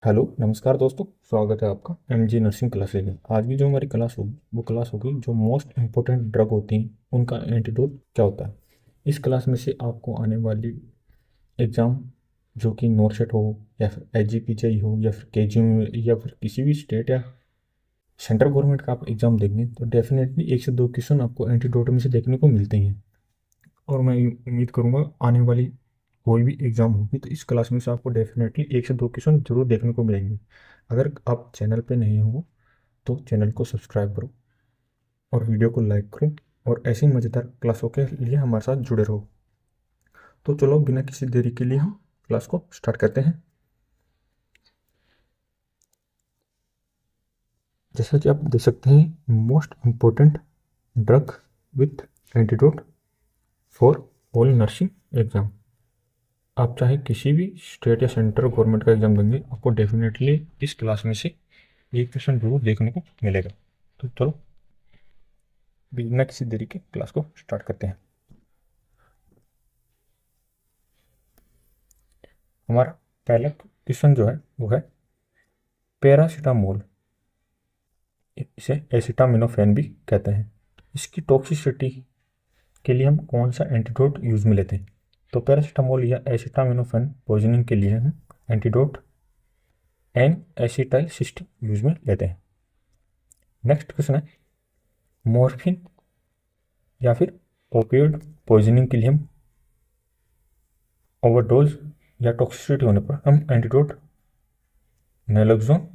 Hello नमस्कार दोस्तों, स्वागत है आपका एमजी नर्सिंग क्लासेज में। आज की जो हमारी क्लास होगी वो क्लास होगी जो मोस्ट इम्पोर्टेंट ड्रग होती हैं उनका एंटीडोट क्या होता है। इस क्लास में से आपको आने वाली एग्ज़ाम जो कि नॉर्सेट हो या फिर एजीपीजीआई हो या फिर केजीएम या फिर किसी भी स्टेट या सेंट्रल गवर्नमेंट का आप एग्ज़ाम देंगे तो डेफिनेटली 1 से 2 क्वेश्चन आपको एंटीडोट में से देखने को मिलते हैं। और मैं उम्मीद करूँगा आने वाली कोई भी एग्ज़ाम होगी तो इस क्लास में से आपको डेफिनेटली 1 से 2 क्वेश्चन जरूर देखने को मिलेंगे। अगर आप चैनल पे नहीं हो तो चैनल को सब्सक्राइब करो और वीडियो को लाइक करो और ऐसी मज़ेदार क्लासों के लिए हमारे साथ जुड़े रहो। तो चलो बिना किसी देरी के लिए हम क्लास को स्टार्ट करते हैं। जैसा कि आप देख सकते हैं, most important drug with antidote for all nursing exam. आप चाहे किसी भी स्टेट या सेंट्रल गवर्नमेंट का एग्जाम देंगे आपको डेफिनेटली इस क्लास में से एक क्वेश्चन जरूर देखने को मिलेगा। तो चलो बिना किसी देरी के क्लास को स्टार्ट करते हैं। हमारा पहला क्वेश्चन जो है वो है पैरासीटामोल, इसे एसिटामिनोफेन भी कहते हैं। इसकी टॉक्सिसिटी के लिए हम कौन सा एंटीडोट यूज में लेते हैं? तो पैरासीटामोल या एसिटामिनोफेन पॉइजनिंग के लिए हम antidote N acetyl cysteine use में लेते हैं। नेक्स्ट क्वेश्चन है मॉर्फिन या फिर ओपियोइड पॉइजनिंग के लिए हम ओवरडोज या टॉक्सिसिटी होने पर हम एंटीडोट नैलोक्सोन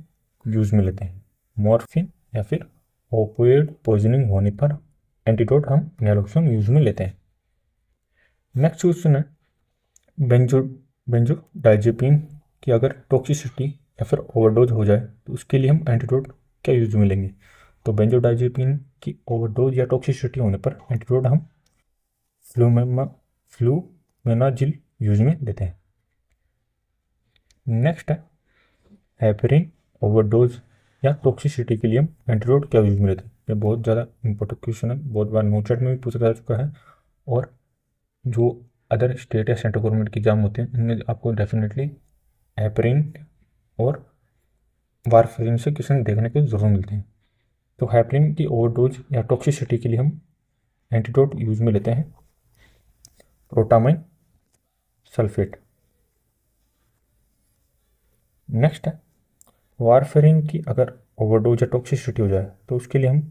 यूज में लेते हैं। मॉर्फिन या फिर ओपियोइड पॉइजनिंग होने पर एंटीडोट हम नैलोक्सोन यूज में लेते हैं। नेक्स्ट क्वेश्चन है बेंजोडाइजेपिन की अगर टॉक्सिसिटी या फिर ओवरडोज हो जाए तो उसके लिए हम एंटीडोट क्या यूज में लेंगे? तो बेंजोडाइजेपिन की ओवरडोज या टॉक्सिसिटी होने पर एंटीडोट हम फ्लूमेनाजिल यूज में लेते हैं। नेक्स्ट है हेपरिन ओवरडोज या टॉक्सिसिटी के लिए हम एंटीडोट क्या यूज में लेते हैं? ये बहुत ज़्यादा इंपॉर्टेंट क्वेश्चन है, बहुत बार नोट चैट में भी पूछा जा चुका है और जो अदर स्टेट या सेंट्रल गवर्नमेंट के एग्जाम होते हैं उनमें आपको डेफिनेटली हेपरिन और वारफेरिन से क्वेश्चन देखने को जरूर मिलते हैं। तो हेपरिन की ओवरडोज या टॉक्सिसिटी के लिए हम एंटीडोट यूज में लेते हैं प्रोटामाइन सल्फेट। नेक्स्ट है वारफेरिन की अगर ओवरडोज या टॉक्सिसिटी हो जाए तो उसके लिए हम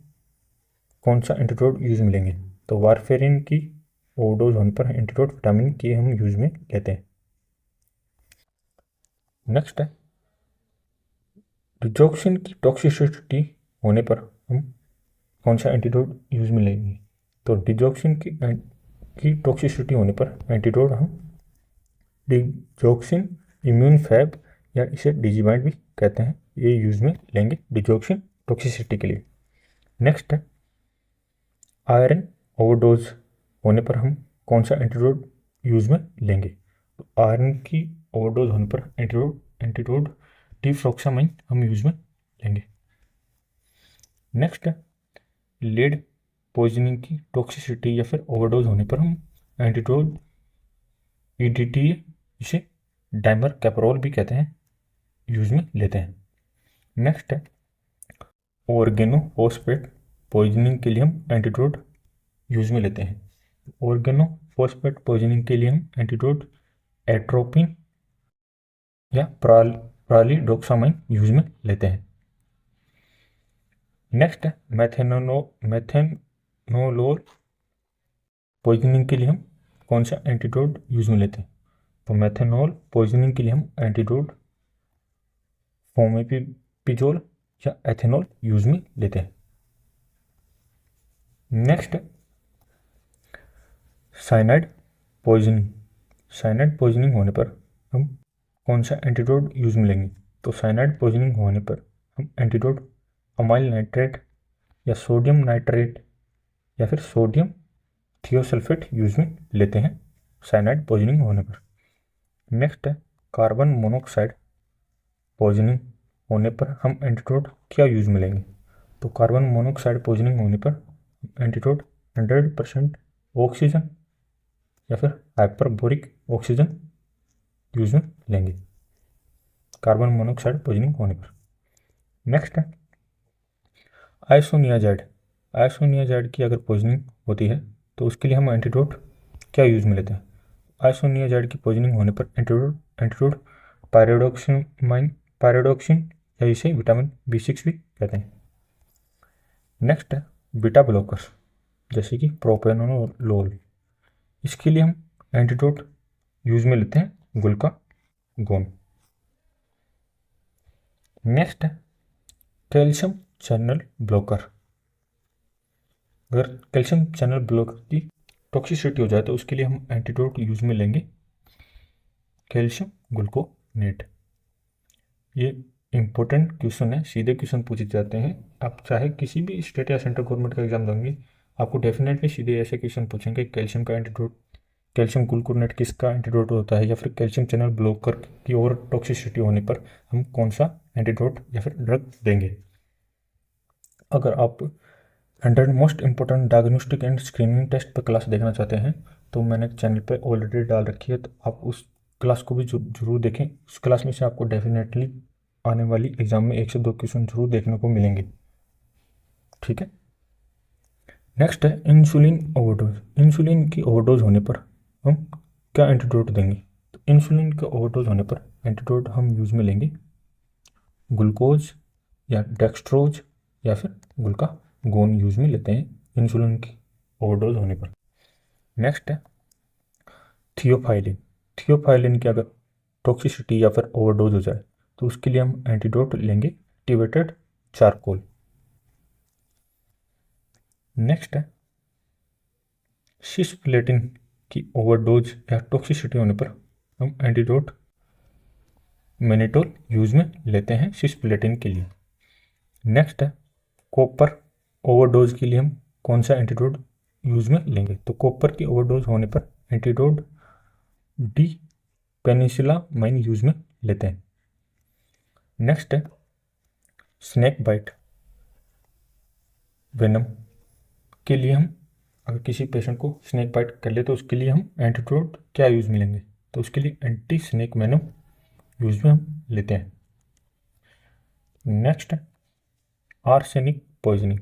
कौन सा एंटीडोट यूज में लेंगे? तो वारफेरिन की ओवरडोज होने पर एंटीडोट विटामिन के हम यूज में लेते हैं। नेक्स्ट है डिजॉक्सिन की टॉक्सिसिटी होने पर हम कौन सा एंटीडोट यूज में लेंगे? तो डिजॉक्सिन की टॉक्सिसिटी होने पर एंटीडोट हम डिजॉक्सिन इम्यून फैब या इसे डिजीबाइंड भी कहते हैं, ये यूज में लेंगे डिजॉक्सिन टॉक्सिसिटी के लिए। नेक्स्ट है आयरन ओवरडोज होने पर हम कौन सा एंटीडोट यूज में लेंगे? तो आयरन की ओवरडोज होने पर एंटीडोट डिफ्लॉक्सामाइन हम यूज में लेंगे। नेक्स्ट है लेड पॉइजनिंग की टॉक्सिसिटी या फिर ओवरडोज होने पर हम एंटीडोट ईडीटी, इसे डाइमर कैपरोल भी कहते हैं, यूज में लेते हैं। नेक्स्ट है ऑर्गेनोफॉस्फेट पॉइजनिंग के लिए हम एंटीडोट यूज में लेते हैं। ऑर्गेनोफॉस्फेट पॉइजनिंग के लिए हम एंटीडोट एट्रोपिन या प्रालिडोक्सामाइन यूज में लेते हैं। नेक्स्ट है मैथेनोलोल पॉइजनिंग के लिए हम कौन सा एंटीडोट यूज में लेते हैं? तो मैथेनॉल पॉइजनिंग के लिए हम एंटीडोट फोमेपिजोल या एथेनॉल यूज में लेते हैं। नेक्स्ट साइनाइड पॉइजनिंग होने पर हम कौन सा एंटीडोट यूज में लेंगे? तो साइनाइड पॉइजनिंग होने पर हम एंटीडोट अमाइल नाइट्रेट या सोडियम नाइट्रेट या फिर सोडियम थियोसल्फेट यूज में लेते हैं साइनाइड पॉइजनिंग होने पर। नेक्स्ट है कार्बन मोनोऑक्साइड पॉइजनिंग होने पर हम एंटीडोट क्या यूज में लेंगे? तो कार्बन मोनोऑक्साइड पॉइजनिंग होने पर एंटीडोट 100% ऑक्सीजन या फिर हाइपरबोरिक ऑक्सीजन यूज में लेंगे। कार्बन मोनोऑक्साइड पॉइजनिंग होने पर। नेक्स्ट है आइसोनियाजाइड। आइसोनियाजाइड की अगर पॉइजनिंग होती है तो उसके लिए हम एंटीडोट क्या यूज में लेते हैं? आइसोनियाजाइड की पॉइजनिंग होने पर एंटीडोट पायरोडोक्सिन या इसे विटामिन B6 भी कहते हैं। नेक्स्ट है बीटा ब्लॉकर्स जैसे कि प्रोपेनोलोल। इसके लिए हम एंटीडोट यूज में लेते हैं ग्लूकागोन। नेक्स्ट है कैल्शियम चैनल ब्लॉकर। अगर कैल्शियम चैनल ब्लॉकर की टॉक्सिसिटी हो जाए तो उसके लिए हम एंटीडोट यूज में लेंगे कैल्शियम ग्लूकोनेट। ये इंपॉर्टेंट क्वेश्चन है, सीधे क्वेश्चन पूछे जाते हैं। आप चाहे किसी भी स्टेट या सेंट्रल गवर्नमेंट का एग्जाम देंगे, आपको डेफिनेटली सीधे ऐसे क्वेश्चन पूछेंगे कैल्शियम का एंटीडोट, कैल्शियम ग्लूकोनेट किसका एंटीडोट होता है, या फिर कैल्शियम चैनल ब्लॉकर की ओवर टॉक्सिसिटी होने पर हम कौन सा एंटीडोट या फिर ड्रग देंगे। अगर आप 100 most important diagnostic and screening test पर क्लास देखना चाहते हैं तो मैंने चैनल पर ऑलरेडी डाल रखी है, तो आप उस क्लास को भी जरूर देखें। उस क्लास में से आपको डेफिनेटली आने वाली एग्जाम में 1 से 2 क्वेश्चन जरूर देखने को मिलेंगे। ठीक है। नेक्स्ट है इंसुलिन ओवरडोज। इंसुलिन की ओवरडोज होने पर हम क्या एंटीडोट देंगे? तो इंसुलिन का ओवरडोज होने पर एंटीडोट हम यूज में लेंगे ग्लूकोज या डेक्सट्रोज या फिर ग्लूकागोन यूज में लेते हैं इंसुलिन की ओवरडोज होने पर। नेक्स्ट है थियोफाइलिन। थियोफाइलिन की अगर टॉक्सिसिटी या फिर ओवरडोज हो जाए तो उसके लिए हम एंटीडोट लेंगे एक्टिवेटेड चारकोल। नेक्स्ट है सिस्प्लेटिन की ओवरडोज या टॉक्सिसिटी होने पर हम एंटीडोट मैनिटोल यूज में लेते हैं सिस्प्लेटिन के लिए। नेक्स्ट है कॉपर ओवरडोज के लिए हम कौन सा एंटीडोट यूज में लेंगे? तो कॉपर की ओवरडोज होने पर एंटीडोट डी पेनिसिलामाइन यूज में लेते हैं। नेक्स्ट है स्नेक बाइट वेनम के लिए हम अगर किसी पेशेंट को स्नेक बाइट कर ले तो उसके लिए हम एंटीडोट क्या यूज में लेंगे? तो उसके लिए एंटी स्नेक वेनम यूज में हम लेते हैं। नेक्स्ट है आर्सेनिक पॉइजनिंग।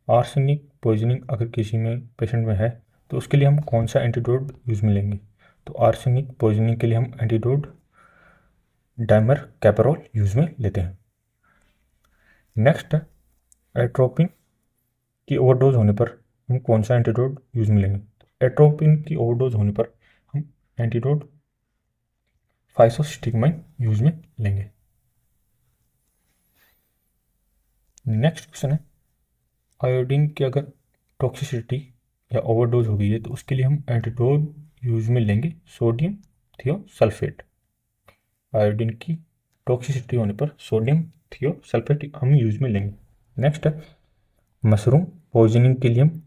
आर्सेनिक पॉइजनिंग अगर किसी में पेशेंट में है तो उसके लिए हम कौन सा एंटीडोट यूज में लेंगे? तो आर्सेनिक पॉइजनिंग के लिए हम एंटीडोट डाइमर कैपरोल यूज में लेते हैं। नेक्स्ट है एट्रोपिन की ओवरडोज होने पर हम कौन सा एंटीडोट यूज में लेंगे? तो एट्रोपिन की ओवरडोज होने पर हम एंटीडोट फाइसोस्टिगमाइन यूज में लेंगे। नेक्स्ट क्वेश्चन है आयोडीन की अगर टॉक्सिसिटी या ओवरडोज हो गई है तो उसके लिए हम एंटीडोट यूज में लेंगे सोडियम थियोसल्फेट। आयोडीन की टॉक्सिसिटी होने पर सोडियम थियोसल्फेट हम यूज में लेंगे। नेक्स्ट है मशरूम पॉइजनिंग के लिए हम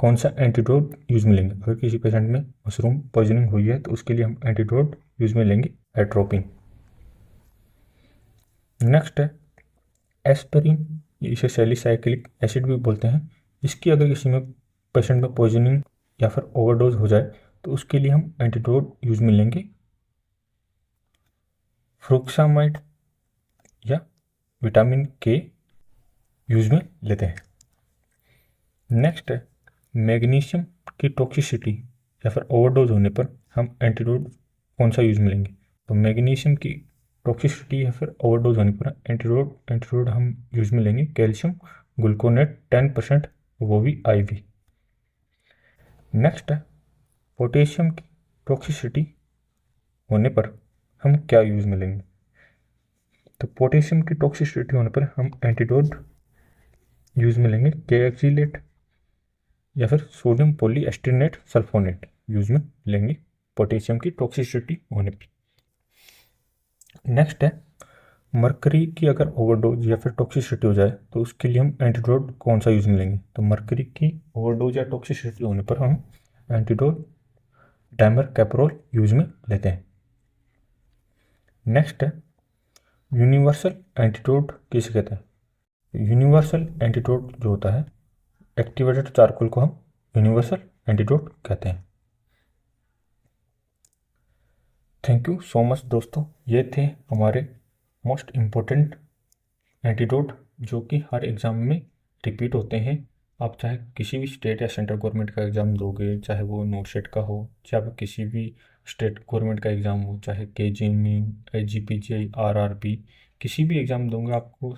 कौन सा एंटीडोट यूज में लेंगे? अगर किसी पेशेंट में मशरूम पॉइजनिंग हुई है तो उसके लिए हम एंटीडोट यूज में लेंगे एट्रोपिन। नेक्स्ट है एस्पिरिन, इसे सैलिसाइक्लिक एसिड भी बोलते हैं। इसकी अगर किसी में पेशेंट में पॉइजनिंग या फिर ओवरडोज हो जाए तो उसके लिए हम एंटीडोट यूज में लेंगे फ्रुक्सामाइड या विटामिन के यूज में लेते हैं। नेक्स्ट है मैग्नीशियम की टॉक्सिसिटी या फिर ओवरडोज होने पर हम एंटीडोट कौन सा यूज में लेंगे? तो मैग्नीशियम की टॉक्सिसिटी या फिर ओवरडोज होने पर एंटीडोट हम यूज में लेंगे कैल्शियम ग्लूकोनेट 10%, वो भी IV। नेक्स्ट है पोटेशियम की टॉक्सिसिटी होने पर हम क्या यूज में लेंगे? तो पोटेशियम की टॉक्सिसिटी होने पर हम एंटीडोट यूज में लेंगे केएक्सिलेट या फिर सोडियम पॉलीएस्ट्रेनेट सल्फोनेट यूज में लेंगे पोटेशियम की टॉक्सिसिटी होने पर। नेक्स्ट है मरकरी की अगर ओवरडोज या फिर टॉक्सिसिटी हो जाए तो उसके लिए हम एंटीडोट कौन सा यूज में लेंगे? तो मरकरी की ओवरडोज या टॉक्सिसिटी होने पर हम एंटीडोट डाइमर कैपरोल यूज में लेते हैं। नेक्स्ट है यूनिवर्सल एंटीडोट किसे कहते हैं? यूनिवर्सल एंटीडोट जो होता है एक्टिवेटेड चारकोल को हम यूनिवर्सल एंटीडोट कहते हैं। थैंक यू सो मच दोस्तों, ये थे हमारे मोस्ट इम्पोर्टेंट एंटीडोट जो कि हर एग्ज़ाम में रिपीट होते हैं। आप चाहे किसी भी स्टेट या सेंट्रल गवर्नमेंट का एग्ज़ाम दोगे, चाहे वो नोटसेट का हो, चाहे किसी भी स्टेट गवर्नमेंट का एग्ज़ाम हो, चाहे KGNE, GPGI, RRB, किसी भी एग्ज़ाम दोगे आपको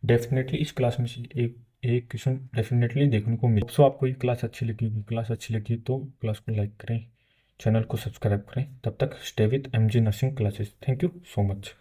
डेफिनेटली इस क्लास में से एक एक क्वेश्चन डेफिनेटली देखने को मिले। सो आपको ये क्लास अच्छी लगी, क्लास अच्छी लगी तो क्लास को लाइक करें, चैनल को सब्सक्राइब करें। तब तक stay with MG nursing classes. Thank you so much.